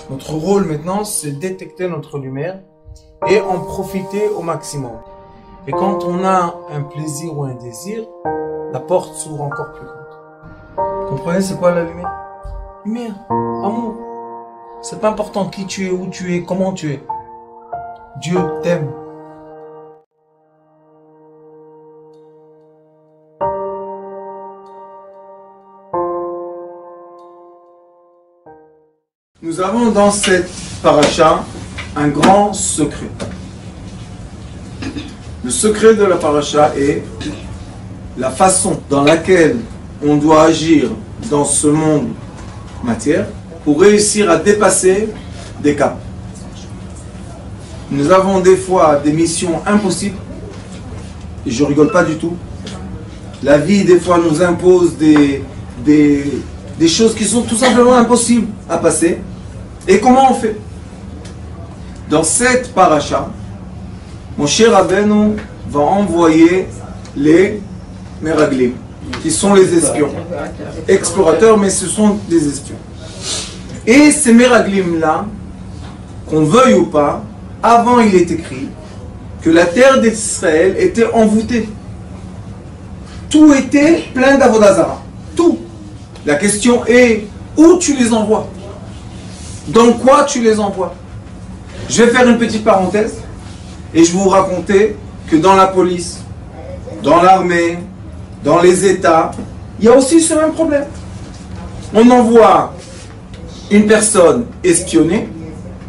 Notre rôle maintenant, c'est détecter notre lumière et en profiter au maximum. Et quand on a un plaisir ou un désir, la porte s'ouvre encore plus grande. Vous comprenez, c'est quoi la lumière? Lumière, amour. C'est pas important qui tu es, où tu es, comment tu es. Dieu t'aime. Nous avons dans cette paracha un grand secret. Le secret de la paracha est la façon dans laquelle on doit agir dans ce monde matière pour réussir à dépasser des caps. Nous avons des fois des missions impossibles, et je rigole pas du tout. La vie des fois nous impose des choses qui sont tout simplement impossibles à passer. Et comment on fait? Dans cette paracha, Moshe Rabbeinu va envoyer les Meraglim, qui sont les espions. Explorateurs, mais ce sont des espions. Et ces Meraglim-là, qu'on veuille ou pas, avant il est écrit que la terre d'Israël était envoûtée. Tout était plein d'Avodazara. Tout. La question est, où tu les envoies? Dans quoi tu les envoies? Je vais faire une petite parenthèse et je vais vous raconter que dans la police, dans l'armée, dans les États, il y a aussi ce même problème. On envoie une personne espionnée,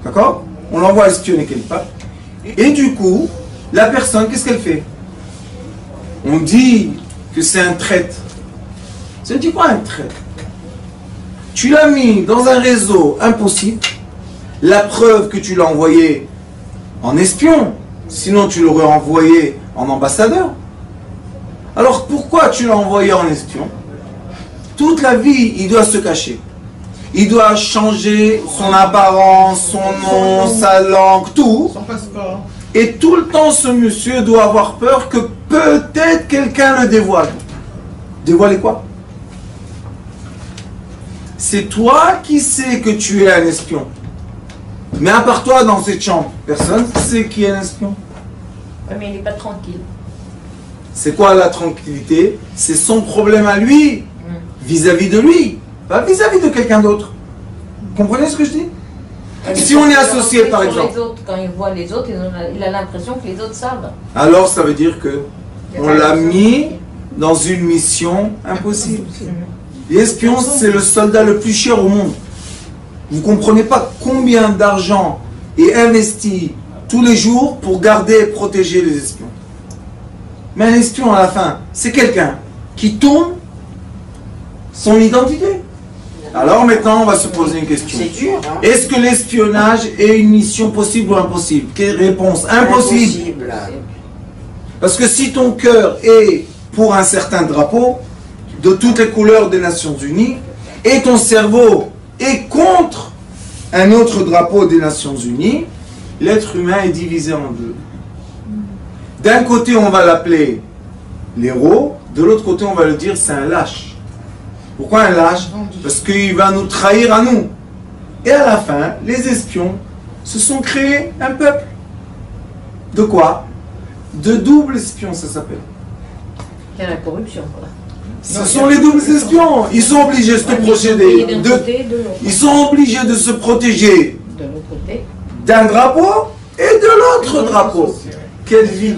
d'accord? On l'envoie espionner quelque part. Et du coup, la personne, qu'est-ce qu'elle fait? On dit que c'est un traître. Ça dit quoi un traître? Tu l'as mis dans un réseau impossible. La preuve que tu l'as envoyé en espion. Sinon, tu l'aurais envoyé en ambassadeur. Alors, pourquoi tu l'as envoyé en espion? Toute la vie, il doit se cacher. Il doit changer son apparence, son nom, sa langue, tout. Son passeport. Et tout le temps, ce monsieur doit avoir peur que peut-être quelqu'un le dévoile. Dévoiler quoi? C'est toi qui sais que tu es un espion. Mais à part toi, dans cette chambre, personne ne sait qui est un espion. Oui, mais il n'est pas tranquille. C'est quoi la tranquillité? C'est son problème à lui, vis-à-vis de lui, pas vis-à-vis de quelqu'un d'autre. Vous comprenez ce que je dis? Si on est associé, par exemple. Les autres, quand il voit les autres, il a l'impression que les autres savent. Alors, ça veut dire que on l'a mis dans une mission impossible. L'espion, c'est le soldat le plus cher au monde. Vous ne comprenez pas combien d'argent est investi tous les jours pour garder et protéger les espions. Mais un espion, à la fin, c'est quelqu'un qui tourne son identité. Alors maintenant, on va se poser une question. C'est dur, hein? Est-ce que l'espionnage est une mission possible ou impossible? Quelle réponse? Impossible. Parce que si ton cœur est pour un certain drapeau, de toutes les couleurs des Nations Unies, et ton cerveau est contre un autre drapeau des Nations Unies, l'être humain est divisé en deux. D'un côté, on va l'appeler l'héros, de l'autre côté, on va le dire c'est un lâche. Pourquoi un lâche? Parce qu'il va nous trahir à nous. Et à la fin, les espions se sont créés un peuple. De quoi? De double espion, ça s'appelle. Il y a la corruption, quoi. Ce sont les doubles espions. Ils sont obligés de se protéger. Ils sont obligés de se protéger d'un drapeau et de l'autre drapeau. Quelle vie!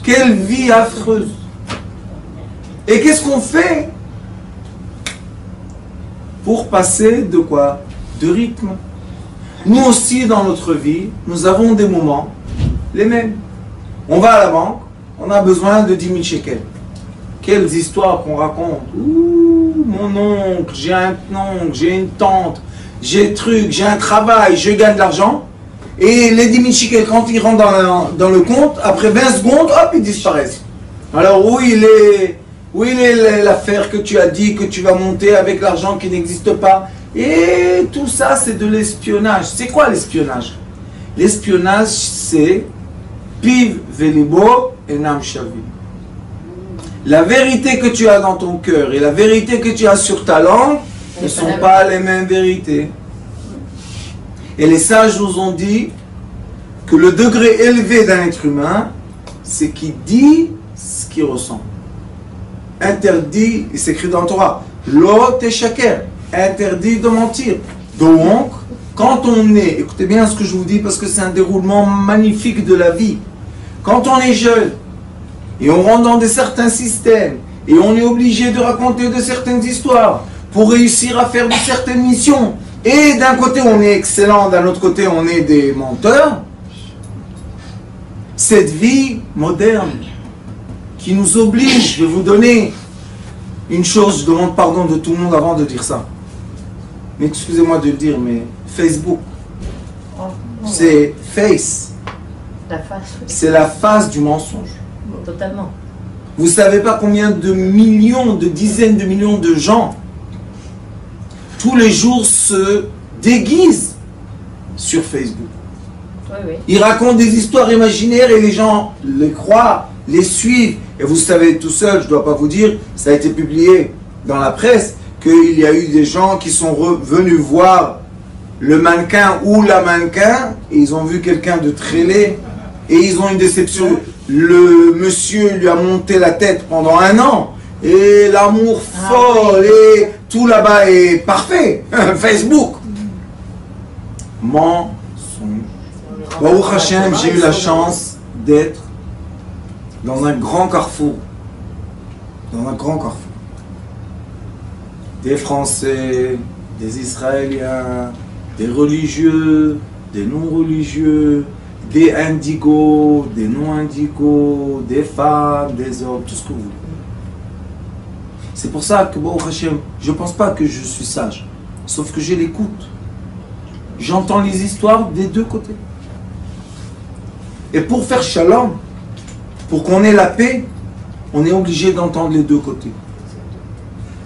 Quelle vie affreuse! Et qu'est-ce qu'on fait pour passer de quoi? De rythme. Nous aussi, dans notre vie, nous avons des moments les mêmes. On va à la banque, on a besoin de 10 000 shekels. Quelles histoires qu'on raconte. Ouh, mon oncle, j'ai un oncle, j'ai une tante, j'ai truc, j'ai un travail, je gagne de l'argent. Et les 10 000 shekels, quand ils rentrent dans le compte, après 20 secondes, hop, ils disparaissent. Alors où il est l'affaire que tu as dit que tu vas monter avec l'argent qui n'existe pas? Et tout ça, c'est de l'espionnage. C'est quoi l'espionnage? L'espionnage, c'est Piv velibo enam shavim. La vérité que tu as dans ton cœur et la vérité que tu as sur ta langue ne sont pas les mêmes vérités. Et les sages nous ont dit que le degré élevé d'un être humain, c'est qu'il dit ce qu'il ressent. Interdit, il s'écrit dans le Torah, Lo teshaker, interdit de mentir. Donc, quand on est, écoutez bien ce que je vous dis parce que c'est un déroulement magnifique de la vie. Quand on est jeune et on rentre dans certains systèmes et on est obligé de raconter de certaines histoires pour réussir à faire de certaines missions, et d'un côté on est excellent, d'un autre côté on est des menteurs, cette vie moderne qui nous oblige, je vais vous donner une chose, je demande pardon de tout le monde avant de dire ça. Mais excusez-moi de le dire, mais Facebook, c'est face. La face, oui. C'est la face du mensonge. Totalement. Vous ne savez pas combien de millions, de dizaines de millions de gens, tous les jours se déguisent sur Facebook. Oui, oui. Ils racontent des histoires imaginaires et les gens les croient, les suivent. Et vous savez tout seul, je ne dois pas vous dire, ça a été publié dans la presse, qu'il y a eu des gens qui sont venus voir le mannequin ou la mannequin, et ils ont vu quelqu'un de très laid, et ils ont une déception. Le monsieur lui a monté la tête pendant 1 an, et l'amour folle, et tout là-bas est parfait. Facebook. Mensonge. Baruch Hashem, j'ai eu la chance d'être dans un grand carrefour. Dans un grand carrefour. Des Français, des Israéliens, des religieux, des non-religieux, des indigos, des non-indigos, des femmes, des hommes, tout ce que vous voulez. C'est pour ça que, Baruch Hashem, je ne pense pas que je suis sage, sauf que j'ai l'écoute. J'entends les histoires des deux côtés. Et pour faire shalom, pour qu'on ait la paix, on est obligé d'entendre les deux côtés.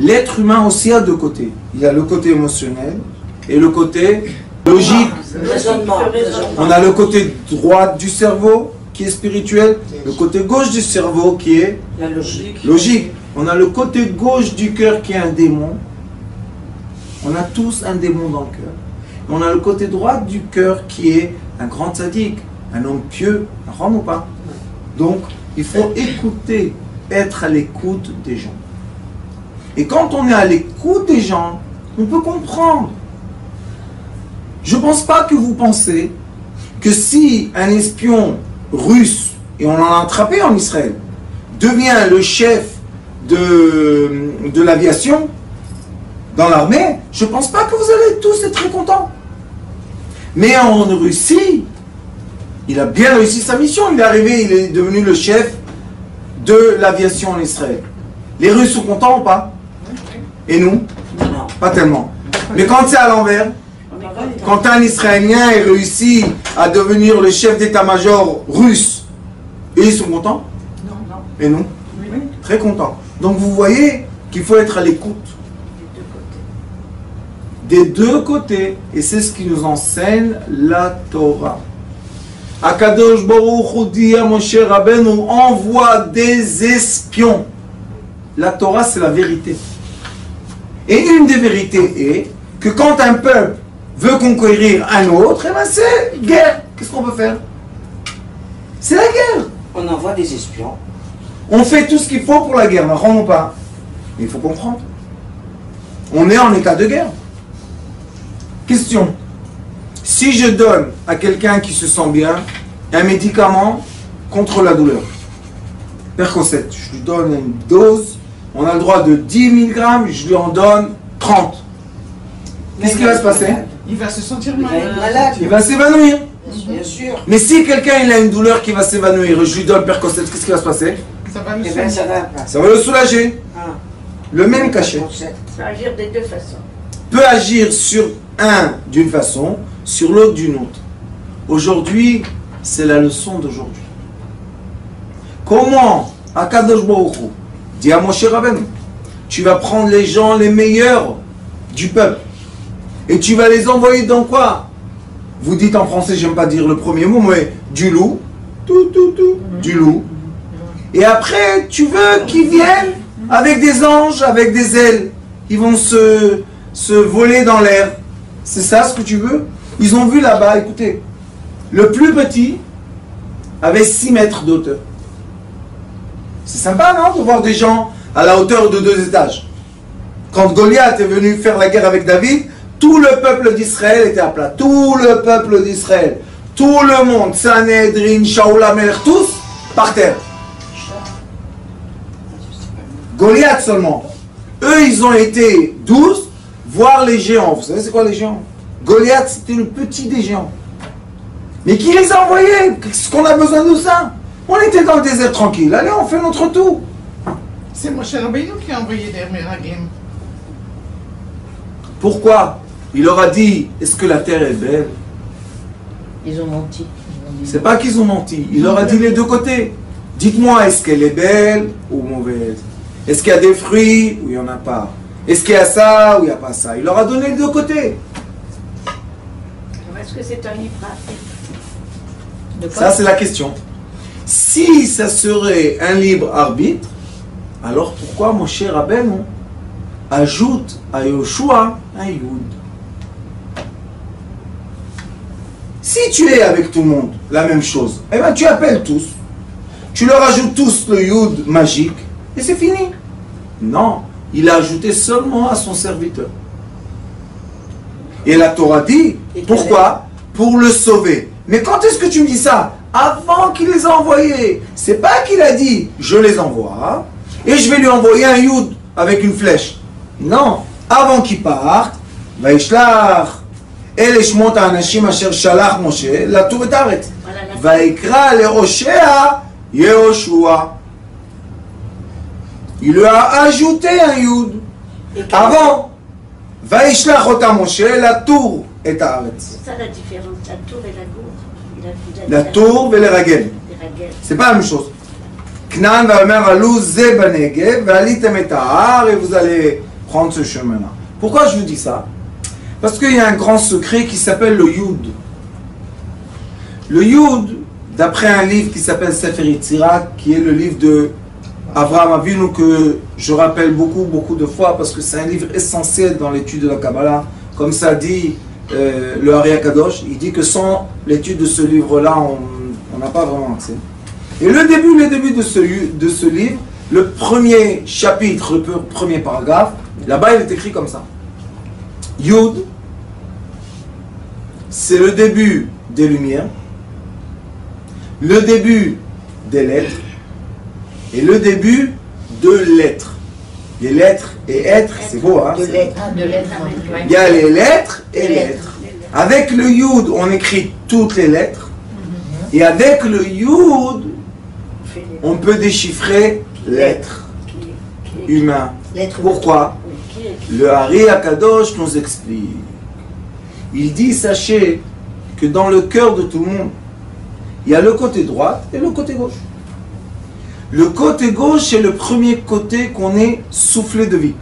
L'être humain aussi a deux côtés. Il y a le côté émotionnel et le côté logique. On a le côté droit du cerveau qui est spirituel, le côté gauche du cerveau qui est la logique. On a le côté gauche du cœur qui est un démon. On a tous un démon dans le cœur. On a le côté droit du cœur qui est un grand sadique, un homme pieux, un homme ou pas. Donc, il faut écouter, être à l'écoute des gens. Et quand on est à l'écoute des gens, on peut comprendre. Je ne pense pas que vous pensez que si un espion russe, et on en a attrapé en Israël, devient le chef de l'aviation dans l'armée, je ne pense pas que vous allez tous être très contents. Mais en Russie, il a bien réussi sa mission. Il est arrivé, il est devenu le chef de l'aviation en Israël. Les Russes sont contents ou pas? Et nous? Non. Pas tellement. Mais quand c'est à l'envers, quand un Israélien est réussi à devenir le chef d'état-major russe, et ils sont contents? Non. Et nous? Oui. Très contents. Donc vous voyez qu'il faut être à l'écoute. Des deux côtés. Et c'est ce qui nous enseigne la Torah. Akadosh Baruch Hu dit à Moshe Rabbeinu, envoie des espions. La Torah, c'est la vérité. Et une des vérités est que quand un peuple veut conquérir un autre, eh ben c'est guerre. Qu'est-ce qu'on peut faire? C'est la guerre. On envoie des espions. On fait tout ce qu'il faut pour la guerre, non ou pas? Mais il faut comprendre. On est en état de guerre. Question. Si je donne à quelqu'un qui se sent bien un médicament contre la douleur, Percocet, je lui donne une dose, on a le droit de 10 mg, je lui en donne 30. Qu'est-ce qui va se passer? Il va se sentir Il va être malade. malade. Il va s'évanouir. Bien sûr. Mais si quelqu'un il a une douleur qui va s'évanouir et je lui donne Percocet, qu'est-ce qui va se passer? Ça va nous Eh bien, ça soigner. va pas. Ça va le soulager. Ah. Le même cachet Ça peut agir des deux façons. peut agir sur un d'une façon, sur l'autre d'une autre. Aujourd'hui, c'est la leçon d'aujourd'hui. Comment Akadosh Baruch Hu dit à Moshe Rabbeinu, tu vas prendre les gens les meilleurs du peuple et tu vas les envoyer dans quoi? Vous dites en français, j'aime pas dire le premier mot, mais du loup, du loup. Et après, tu veux qu'ils viennent avec des anges, avec des ailes. Ils vont se voler dans l'air. C'est ça ce que tu veux? Ils ont vu là-bas, écoutez, le plus petit avait 6 mètres de hauteur. C'est sympa, non, de voir des gens à la hauteur de 2 étages. Quand Goliath est venu faire la guerre avec David, tout le peuple d'Israël était à plat. Tout le peuple d'Israël. Tout le monde. Sanhedrin, Shaul HaMelech, tous par terre. Goliath seulement. Eux, ils ont été 12, voir les géants. Vous savez c'est quoi les géants? Goliath, c'était le petit des géants. Mais qui les a envoyés? Qu'est-ce qu'on a besoin de ça? On était dans le désert tranquille. Allez, on fait notre tour. C'est Moshe Rabbeinu qui a envoyé des Meraglim. Pourquoi? Il leur a dit, est-ce que la terre est belle? Ils ont menti. C'est pas qu'ils ont menti. Il leur a dit les deux côtés. Dites-moi, est-ce qu'elle est belle ou mauvaise? Est-ce qu'il y a des fruits ou il n'y en a pas? Est-ce qu'il y a ça ou il n'y a pas ça? Il leur a donné les deux côtés. Est-ce que c'est un livre De quoi? Ça, c'est la question. Si ça serait un libre arbitre, alors pourquoi Moshe Rabbeinu ajoute à Yoshua un Yud? Si tu es avec tout le monde, la même chose, eh bien tu appelles tous. Tu leur ajoutes tous le Yud magique et c'est fini. Non, il a ajouté seulement à son serviteur. Et la Torah dit, pourquoi? Pour le sauver. Mais quand est-ce que tu me dis ça? Avant qu'il les a envoyés. C'est pas qu'il a dit, je les envoie et je vais lui envoyer un Yud avec une flèche. Non, avant qu'il parte, Vaishlach el shmot ha'anashim asher shalach Moshe latour et haaretz. Vaikra le'Hoshea Yehoshua. Il lui a ajouté un Yud. Avant, Vaishlach ota Moshe latour et haaretz. C'est ça la différence, la tour et la gourde. La tour et les ragel. C'est pas la même chose. Knan va omer alou ze banegev v'alitem et ha'ar et vous allez prendre ce chemin-là. Pourquoi je vous dis ça? Parce qu'il y a un grand secret qui s'appelle le Yud. Le Yud, d'après un livre qui s'appelle Sefer Yetzirah, qui est le livre de Avraham Avinu que je rappelle beaucoup de fois parce que c'est un livre essentiel dans l'étude de la Kabbalah. Comme ça dit le Ari Akadosh, il dit que sans l'étude de ce livre-là, on n'a pas vraiment accès. Et le début de ce livre, le premier chapitre, le premier paragraphe, là-bas il est écrit comme ça. Yud, c'est le début des lumières, le début des lettres et le début de l'être. Les lettres et être, c'est beau, hein? De lettres. Il y a les lettres et lettres. Avec le Yud, on écrit toutes les lettres. Et avec le Yud, on peut déchiffrer l'être humain. Pourquoi? Le Ari Akadosh nous explique. Il dit, sachez que dans le cœur de tout le monde, il y a le côté droit et le côté gauche. Le côté gauche, c'est le premier côté qu'on est soufflé de vie.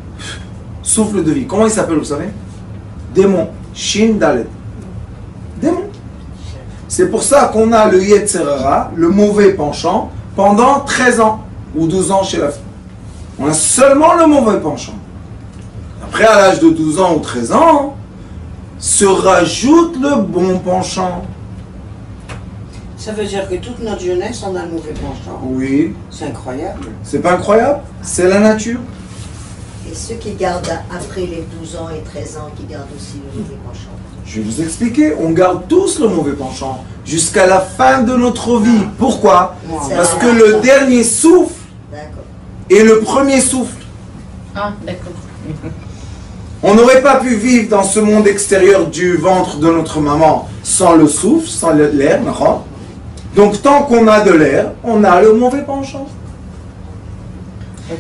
Souffle de vie. Comment il s'appelle, vous savez? Démon. Shin Dalet. Démon. C'est pour ça qu'on a le Yetzer Hara, le mauvais penchant, pendant 13 ans ou 12 ans chez la fille. On a seulement le mauvais penchant. Après, à l'âge de 12 ans ou 13 ans, se rajoute le bon penchant. Ça veut dire que toute notre jeunesse, on a le mauvais penchant. Oui. C'est incroyable. C'est pas incroyable? C'est la nature. Et ceux qui gardent après les 12 ans et 13 ans, qui gardent aussi le mauvais penchant. Je vais vous expliquer. On garde tous le mauvais penchant jusqu'à la fin de notre vie. Pourquoi? Parce que le dernier souffle est le premier souffle. Ah, d'accord. On n'aurait pas pu vivre dans ce monde extérieur du ventre de notre maman sans le souffle, sans l'air, d'accord? Donc tant qu'on a de l'air, on a le mauvais penchant.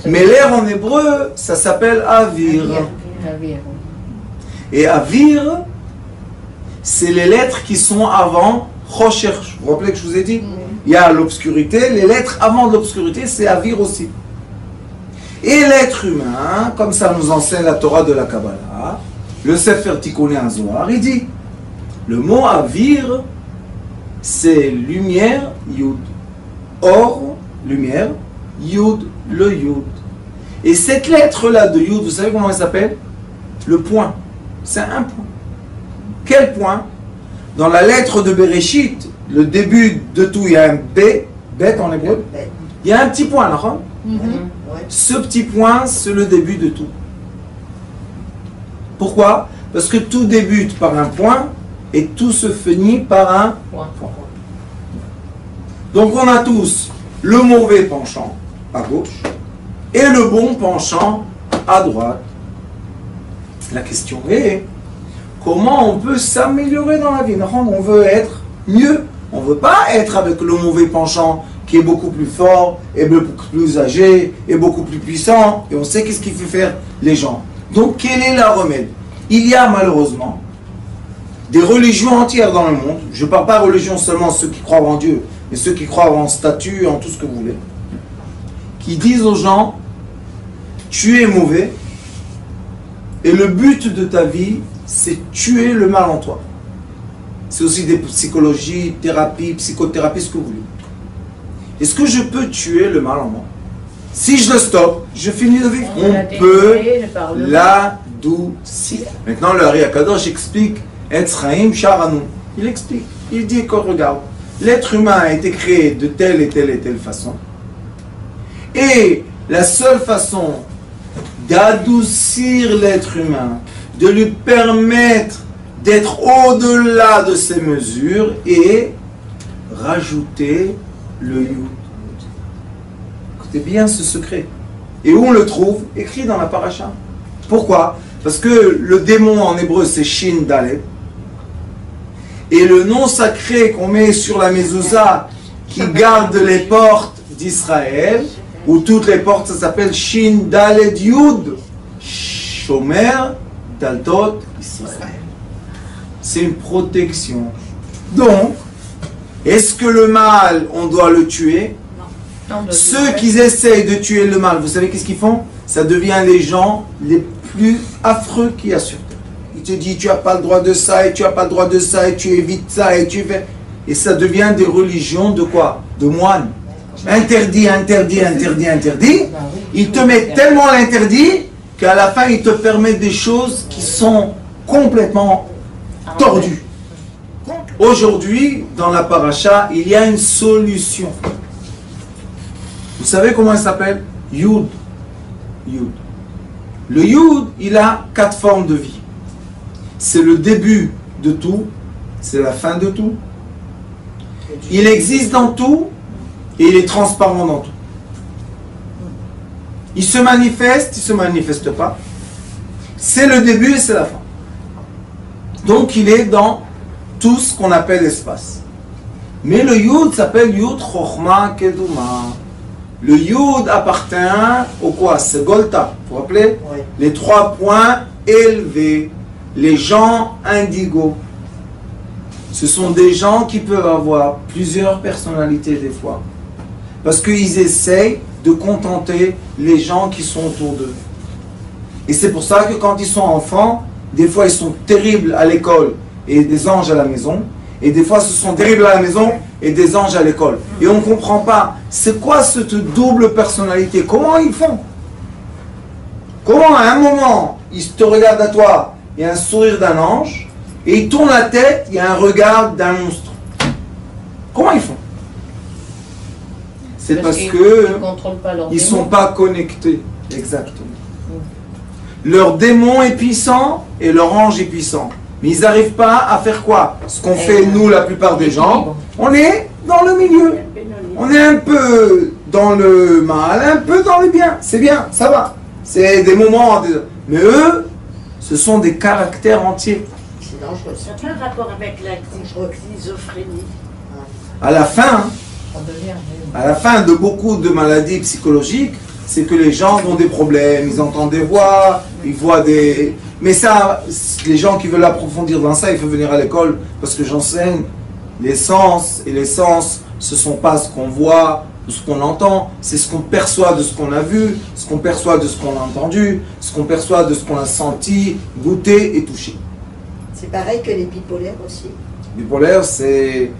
Mais l'air en hébreu, ça s'appelle avir. Et avir, c'est les lettres qui sont avant Rocher. Vous vous rappelez que je vous ai dit? Il y a l'obscurité, les lettres avant l'obscurité, c'est avir aussi. Et l'être humain, comme ça nous enseigne la Torah de la Kabbalah, le Sefer Tikkuné HaZohar, il dit, le mot avir, c'est lumière, Yud. Or, lumière, Yud, le Yud. Et cette lettre-là de Yud, vous savez comment elle s'appelle? Le point. C'est un point. Quel point? Dans la lettre de Bereshit, le début de tout, il y a un B, bet en hébreu. Il y a un petit point, là. Ouais. Ce petit point, c'est le début de tout. Pourquoi? Parce que tout débute par un point et tout se finit par un point. Donc on a tous le mauvais penchant à gauche et le bon penchant à droite. La question est, comment on peut s'améliorer dans la vie? On veut être mieux. On ne veut pas être avec le mauvais penchant qui est beaucoup plus fort, et beaucoup plus âgé, et beaucoup plus puissant, et on sait qu'est-ce qu'il fait faire les gens. Donc quel est le remède? Il y a malheureusement des religions entières dans le monde, je ne parle pas religion seulement ceux qui croient en Dieu, mais ceux qui croient en statut, en tout ce que vous voulez, qui disent aux gens, tu es mauvais, et le but de ta vie, c'est tuer le mal en toi. C'est aussi des psychologies, thérapies, psychothérapie, ce que vous voulez. Est-ce que je peux tuer le mal en moi? Si je le stoppe, je finis de vivre. On peut l'adoucir. Maintenant, le Hari Akadosh explique Etzraim Sharanou. Il explique. Il dit que regarde, l'être humain a été créé de telle et telle et telle façon. Et la seule façon d'adoucir l'être humain, de lui permettre d'être au-delà de ses mesures est rajouter le Yud. Écoutez bien ce secret. Et où on le trouve? Écrit dans la paracha. Pourquoi? Parce que le démon en hébreu c'est Shin Dalet. Et le nom sacré qu'on met sur la mezouza qui garde les portes d'Israël, où toutes les portes, ça s'appelle Shin Dalet Yud. Shomer Daltot Israël. C'est une protection. Donc, est-ce que le mal, on doit le tuer? Non, Ceux qui essayent de tuer le mal, vous savez qu'est-ce qu'ils font? Ça devient les gens les plus affreux qu'il y a sur terre. Il te dit, tu n'as pas le droit de ça, et tu n'as pas le droit de ça, et tu évites ça, et tu fais... Et ça devient des religions de quoi? De moines. Interdit, interdit, interdit, interdit. Ils te mettent tellement l'interdit qu'à la fin, ils te permettent des choses qui sont complètement tordues. Aujourd'hui, dans la paracha, il y a une solution. Vous savez comment elle s'appelle? Yud. Yud. Le Yud, il a 4 formes de vie. C'est le début de tout, c'est la fin de tout. Il existe dans tout et il est transparent dans tout. Il se manifeste, il ne se manifeste pas. C'est le début et c'est la fin. Donc il est dans tout ce qu'on appelle l'espace. Mais le Yud s'appelle Yud Chochma Keduma. Le Yud appartient au quoi? C'est Golta. Vous vous rappelez? Oui. Les 3 points élevés. Les gens indigos. Ce sont des gens qui peuvent avoir plusieurs personnalités des fois. Parce qu'ils essayent de contenter les gens qui sont autour d'eux. Et c'est pour ça que quand ils sont enfants, des fois ils sont terribles à l'école et des anges à la maison. Et des fois ce sont terribles à la maison et des anges à l'école. Et on ne comprend pas. C'est quoi cette double personnalité? Comment ils font? Comment à un moment, ils te regardent à toi, il y a un sourire d'un ange, et ils tournent la tête, il y a un regard d'un monstre. Comment ils font? C'est parce que ils ne sont pas connectés. Exactement. Leur démon est puissant et leur ange est puissant. Mais ils n'arrivent pas à faire quoi? Ce qu'on fait nous, la plupart des gens. On est dans le milieu. On est un peu dans le mal, un peu dans le bien. C'est bien, ça va. C'est des moments... Mais eux, ce sont des caractères entiers. C'est dangereux. Ça a un rapport avec la schizophrénie. À la fin de beaucoup de maladies psychologiques, c'est que les gens ont des problèmes, ils entendent des voix, ils voient des... Mais ça, les gens qui veulent approfondir dans ça, il faut venir à l'école, parce que j'enseigne les sens, et les sens, ce ne sont pas ce qu'on voit ou ce qu'on entend, c'est ce qu'on perçoit de ce qu'on a vu, ce qu'on perçoit de ce qu'on a entendu, ce qu'on perçoit de ce qu'on a senti, goûté et touché. C'est pareil que les bipolaires aussi. Bipolaire, c'est...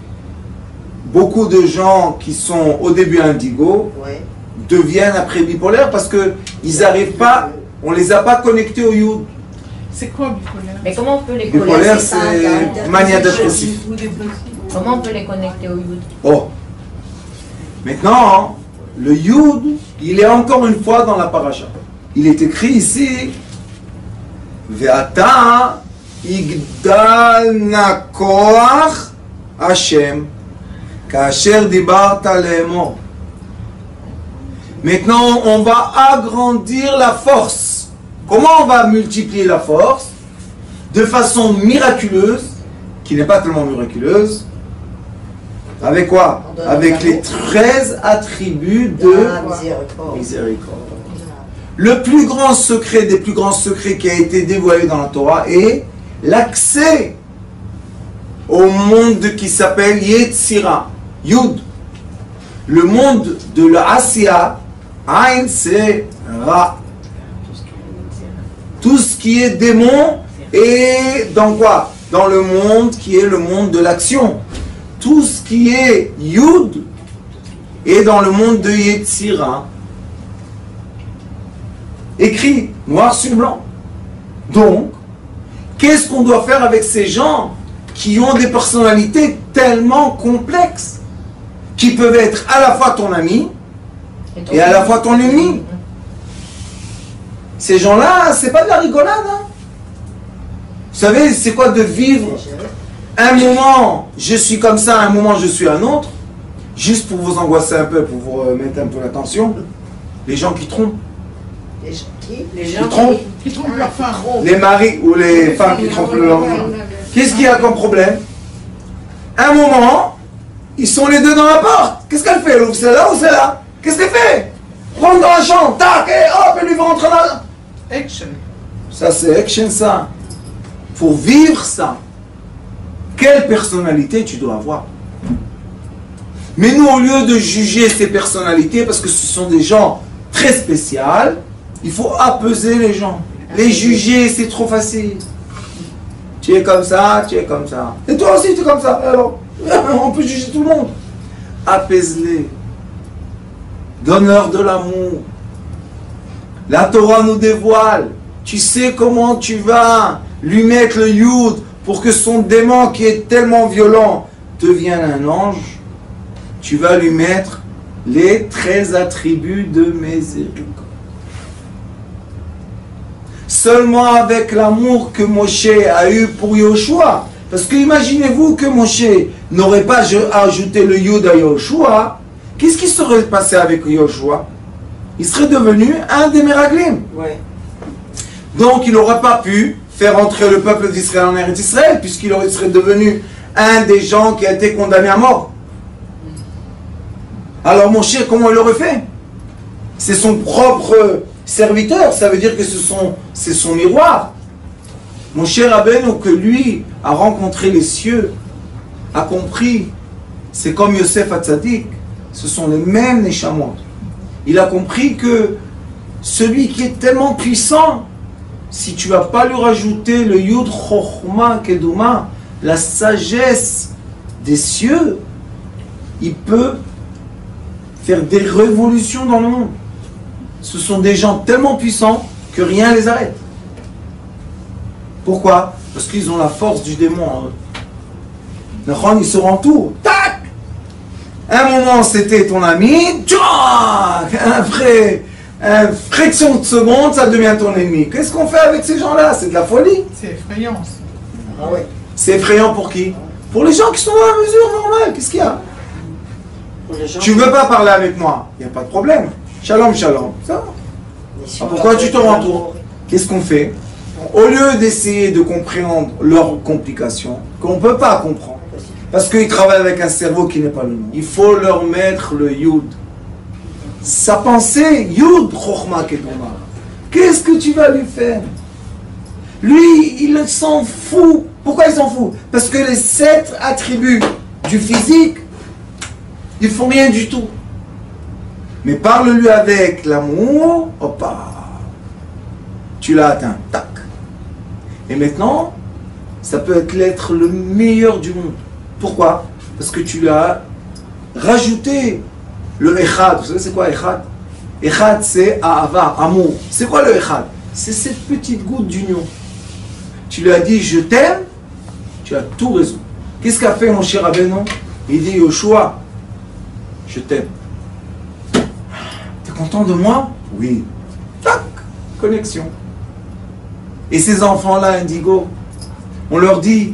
Beaucoup de gens qui sont au début indigos, Ouais. deviennent après bipolaires parce qu'ils n'arrivent pas, on ne les a pas connectés au Yud. C'est quoi bipolaire? Mais comment on peut les connecter? Bipolaire, c'est pas un c'est caractère mania dépressif. dépressif. Comment on peut les connecter au Yud? Oh. Maintenant, le Yud, il est encore une fois dans la paracha. Il est écrit ici, Ve'ata igdal nakoach Hashem kasher dibarta le'emor. Maintenant, on va agrandir la force. Comment on va multiplier la force? De façon miraculeuse, qui n'est pas tellement miraculeuse. Avec quoi? On donne Avec l'amour. les 13 attributs de Ah, miséricorde. miséricorde. Le plus grand secret des plus grands secrets qui a été dévoilé dans la Torah est l'accès au monde qui s'appelle Yetzira, Yud. Le monde de l'Asiya, Ain, c'est Ra. Tout ce qui est démon est dans quoi? Dans le monde qui est le monde de l'action. Tout ce qui est Yud est dans le monde de Yetzira. Écrit noir sur blanc. Donc, qu'est-ce qu'on doit faire avec ces gens qui ont des personnalités tellement complexes, qui peuvent être à la fois ton ami et à la fois ton ennemi? Ces gens-là, c'est pas de la rigolade. Hein. Vous savez, c'est quoi de vivre un moment, je suis comme ça, un moment, je suis un autre, juste pour vous angoisser un peu, pour vous mettre un peu la tension. Les gens qui trompent. Les gens qui? Les Qui gens trompent. Qui trompent leur femme. Les maris ou les femmes qui trompent leur mari. Qu'est-ce qu'il y a comme problème? Un moment, ils sont les deux dans la porte. Qu'est-ce qu'elle fait? Elle ouvre celle-là ou celle-là? Qu'est-ce qu'elle fait? Rentre dans la chambre, tac, et hop, elle lui va rentrer dans la... Action. Ça, c'est action, ça. Pour vivre ça, quelle personnalité tu dois avoir? Mais nous, au lieu de juger ces personnalités, parce que ce sont des gens très spéciaux, il faut apaiser les gens. Les juger, c'est trop facile. Tu es comme ça, tu es comme ça. Et toi aussi, tu es comme ça. Alors, on peut juger tout le monde. Apaise-les. Donne-leur de l'amour. La Torah nous dévoile. Tu sais comment tu vas lui mettre le Yud pour que son démon qui est tellement violent devienne un ange. Tu vas lui mettre les 13 attributs de miséricorde. Seulement avec l'amour que Moshe a eu pour Yoshua. Parce que imaginez-vous que Moshe n'aurait pas ajouté le Yud à Yoshua. Qu'est-ce qui serait passé avec Yoshua? Il serait devenu un des Meraglim. Ouais. Donc il n'aurait pas pu faire entrer le peuple d'Israël en Eretz Israël, puisqu'il serait devenu un des gens qui a été condamné à mort. Alors Moshe, comment il l'aurait fait? C'est son propre serviteur, ça veut dire que c'est son miroir. Moshe Rabbeinu, que lui a rencontré les cieux, a compris, c'est comme Yosef Hatzadik, ce sont les mêmes Neshamot. Il a compris que celui qui est tellement puissant, si tu ne vas pas lui rajouter le Yud Chochma Keduma, la sagesse des cieux, il peut faire des révolutions dans le monde. Ce sont des gens tellement puissants que rien ne les arrête. Pourquoi? Parce qu'ils ont la force du démon en eux. Ils se rentourent. Tac! Un moment c'était ton ami, après une fraction de seconde, ça devient ton ennemi. Qu'est-ce qu'on fait avec ces gens-là? C'est de la folie. C'est effrayant. Ah ouais. C'est effrayant pour qui? Pour les gens qui sont dans la mesure normale. Qu'est-ce qu'il y a? Pour les gens Tu veux pas parler avec moi? Il n'y a pas de problème. Shalom, shalom. Ça va. Mais si Ah, on pourquoi leur tu te donne de rentoures? l'amour, Qu'est-ce qu'on fait? Au lieu d'essayer de comprendre leurs complications, qu'on ne peut pas comprendre, parce qu'ils travaillent avec un cerveau qui n'est pas le nôtre, il faut leur mettre le Yud. Sa pensée, Yud Chochma Keduma. Qu'est-ce que tu vas lui faire? Lui, il s'en fout. Pourquoi il s'en fout? Parce que les 7 attributs du physique, ils font rien du tout. Mais parle-lui avec l'amour, hop, tu l'as atteint, tac. Et maintenant, ça peut être l'être le meilleur du monde. Pourquoi? Parce que tu lui as rajouté le Echad. Vous savez c'est quoi Echad? Echad c'est Ahava, amour. C'est quoi le Echad? C'est cette petite goutte d'union. tu lui as dit je t'aime, tu as tout raison. Qu'est-ce qu'a fait mon cher Rabbeinu? Il dit Yoshua, je t'aime. T'es content de moi? Oui. Tac, connexion. Et ces enfants-là, Indigo, on leur dit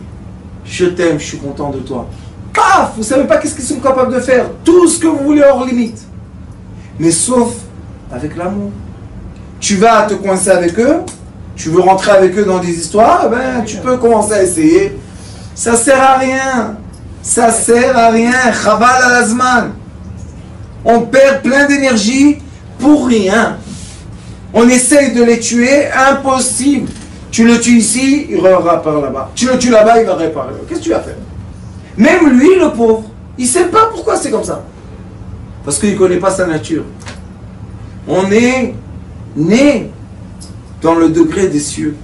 je t'aime, je suis content de toi. Paf, vous savez pas qu'est-ce qu'ils sont capables de faire. Tout ce que vous voulez hors limite. Mais sauf avec l'amour. Tu vas te coincer avec eux, tu veux rentrer avec eux dans des histoires, ben tu peux commencer à essayer. Ça sert à rien. Ça sert à rien. Chaval al azman. On perd plein d'énergie pour rien. On essaye de les tuer, impossible. Tu le tues ici, il repart par là-bas. Tu le tues là-bas, il va réparer. Qu'est-ce que tu vas faire? Même lui, le pauvre, il ne sait pas pourquoi c'est comme ça. Parce qu'il ne connaît pas sa nature. On est né dans le degré des cieux.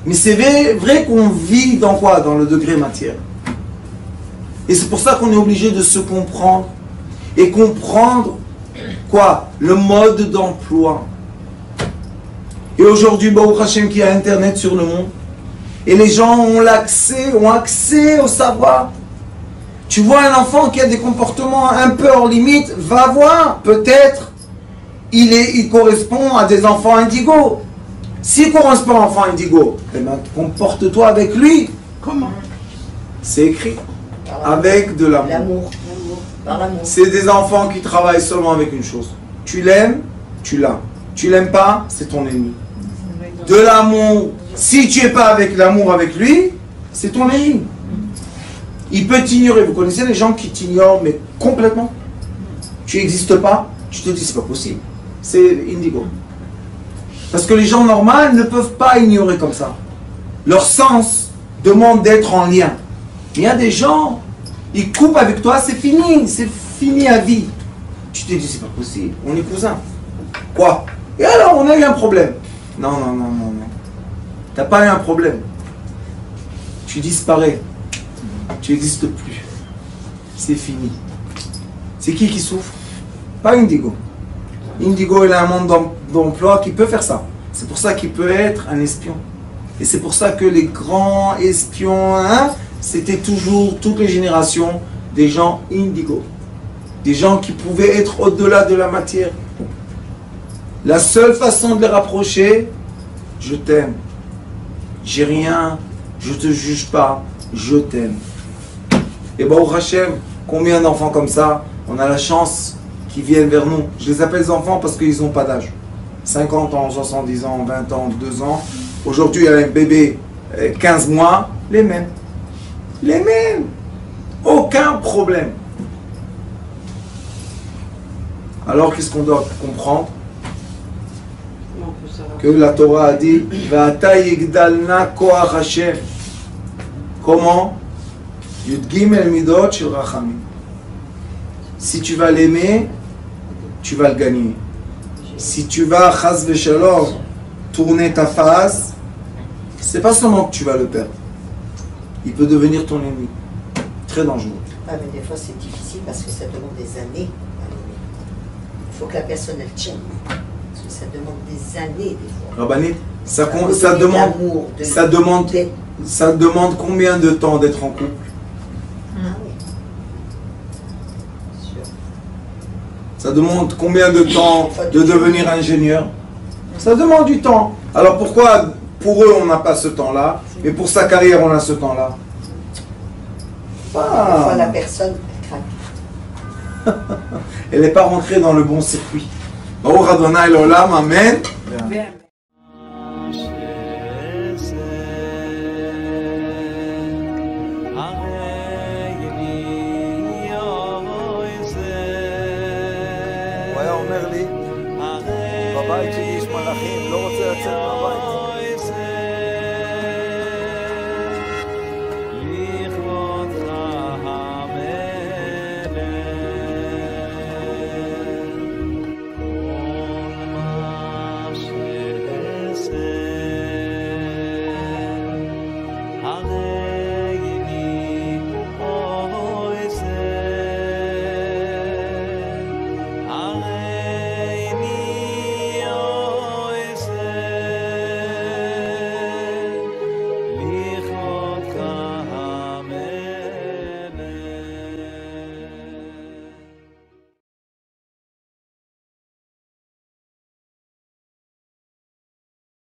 Mais c'est vrai qu'on vit dans quoi? Dans le degré matière. Et c'est pour ça qu'on est obligé de se comprendre. Et comprendre quoi? Le mode d'emploi. Et aujourd'hui, Baruch Hashem, qui a Internet sur le monde, et les gens ont accès au savoir. Tu vois un enfant qui a des comportements un peu hors limite, va voir, peut-être, il correspond à des enfants indigos. S'il correspond à un enfant indigo, eh ben, comporte-toi avec lui. Comment? C'est écrit. Avec de l'amour. L'amour. Par l'amour. C'est des enfants qui travaillent seulement avec une chose. Tu l'aimes, tu l'as. Tu l'aimes pas, c'est ton ennemi. De l'amour, si tu n'es pas avec l'amour avec lui, c'est ton ennemi. Il peut t'ignorer. Vous connaissez les gens qui t'ignorent, mais complètement. Tu n'existes pas, tu te dis c'est pas possible. C'est indigo. Parce que les gens normaux ne peuvent pas ignorer comme ça. Leur sens demande d'être en lien. Il y a des gens, ils coupent avec toi, c'est fini à vie. Tu te dis c'est pas possible, on est cousins. Quoi? Et alors on a eu un problème. Non. T'as pas eu un problème. Tu disparais. Tu n'existes plus. C'est fini. C'est qui souffre? Pas Indigo. Indigo, il a un monde d'emploi qui peut faire ça. C'est pour ça qu'il peut être un espion. Et c'est pour ça que les grands espions, c'était toujours, toutes les générations, des gens indigo. Des gens qui pouvaient être au-delà de la matière. La seule façon de les rapprocher, je t'aime. J'ai rien, je te juge pas, je t'aime. Et Baruch Hashem, combien d'enfants comme ça, on a la chance qu'ils viennent vers nous. Je les appelle enfants parce qu'ils n'ont pas d'âge. 50 ans, 70 ans, 20 ans, 2 ans. Aujourd'hui, il y a un bébé, 15 mois, les mêmes. Les mêmes. Aucun problème. Alors, qu'est-ce qu'on doit comprendre? Que la Torah a dit Va'ata yigdalna koach Hashem. Comment? Yud Gimel Midot Shel Rachamim. Si tu vas l'aimer, tu vas le gagner. Si tu vas, chas v'shalom, tourner ta face, c'est pas seulement que tu vas le perdre. Il peut devenir ton ennemi. Très dangereux. Ah, mais des fois c'est difficile parce que ça demande des années à l'aimer. Il faut que la personne elle tienne. Parce que ça demande des années des fois. Rabbanit, ça demande combien de temps d'être en couple? Ah oui. Sûr. Ça demande combien de temps de devenir ingénieur? Ça demande du temps. Alors pourquoi pour eux on n'a pas ce temps-là, mais pour sa carrière on a ce temps-là? Parfois la personne craque. Elle n'est pas rentrée dans le bon circuit. Baruch Adonai l'olam, amen. Bien.